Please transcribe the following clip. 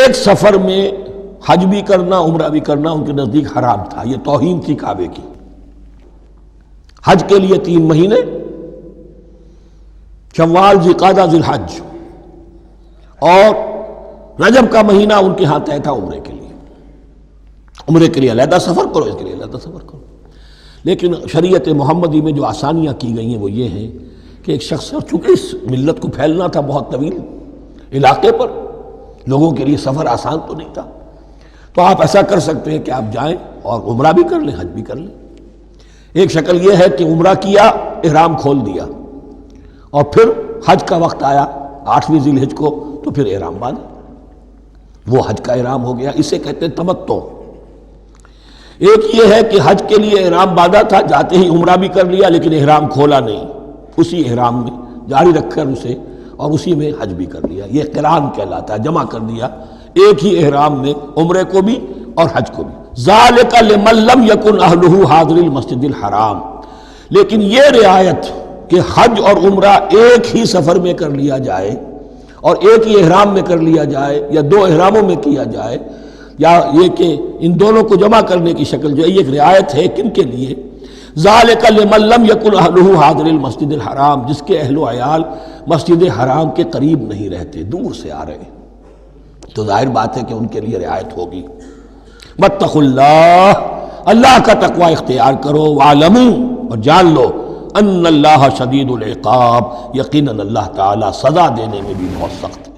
ایک سفر میں حج بھی کرنا عمرہ بھی کرنا ان کے نزدیک حرام تھا، یہ توہین تھی کعبے کی۔ حج کے لیے 3 مہینے، شوال، ذوالقعدہ، ذوالحج، اور رجب کا مہینہ ان کے ہاں طے تھا عمرے کے لیے۔ عمرے کے لیے علیحدہ سفر کرو، اس کے لیے علیحدہ سفر کرو۔ لیکن شریعت محمدی میں جو آسانیاں کی گئی ہیں وہ یہ ہیں کہ ایک شخص، چونکہ اس ملت کو پھیلنا تھا بہت طویل علاقے پر، لوگوں کے لیے سفر آسان تو نہیں تھا، تو آپ ایسا کر سکتے ہیں کہ آپ جائیں اور عمرہ بھی کر لیں، حج بھی کر لیں۔ ایک شکل یہ ہے کہ عمرہ کیا، احرام کھول دیا، اور پھر حج کا وقت آیا 8ویں ذی الحج کو تو پھر احرام باندھا، وہ حج کا احرام ہو گیا، اسے کہتے ہیں تمتع۔ ایک یہ ہے کہ حج کے لیے احرام باندھا تھا، جاتے ہی عمرہ بھی کر لیا لیکن احرام کھولا نہیں، اسی احرام میں جاری رکھ کر اسے، اور اسی میں حج بھی کر لیا، یہ قران کہلاتا ہے، جمع کر دیا ایک ہی احرام میں عمرے کو بھی اور حج کو بھی۔ ذالک لمن لم یکن اہلہ حاضر المسجد الحرام، لیکن یہ رعایت کہ حج اور عمرہ ایک ہی سفر میں کر لیا جائے اور ایک ہی احرام میں کر لیا جائے، یا 2 احراموں میں کیا جائے، یا یہ کہ ان دونوں کو جمع کرنے کی شکل جو ہے، یہ ایک رعایت ہے کن کے لیے؟ ذالک لمن لم یکن اہلہ حاضر المسجد الحرام، جس کے اہل و عیال مسجد حرام کے قریب نہیں رہتے، دور سے آ رہے ہیں، تو ظاہر بات ہے کہ ان کے لیے رعایت ہوگی۔ واتقوا اللہ، اللہ کا تقوی اختیار کرو، وعلموا، اور جان لو، ان اللہ شدید العقاب، یقیناً اللہ تعالی سزا دینے میں بھی بہت سخت ہے۔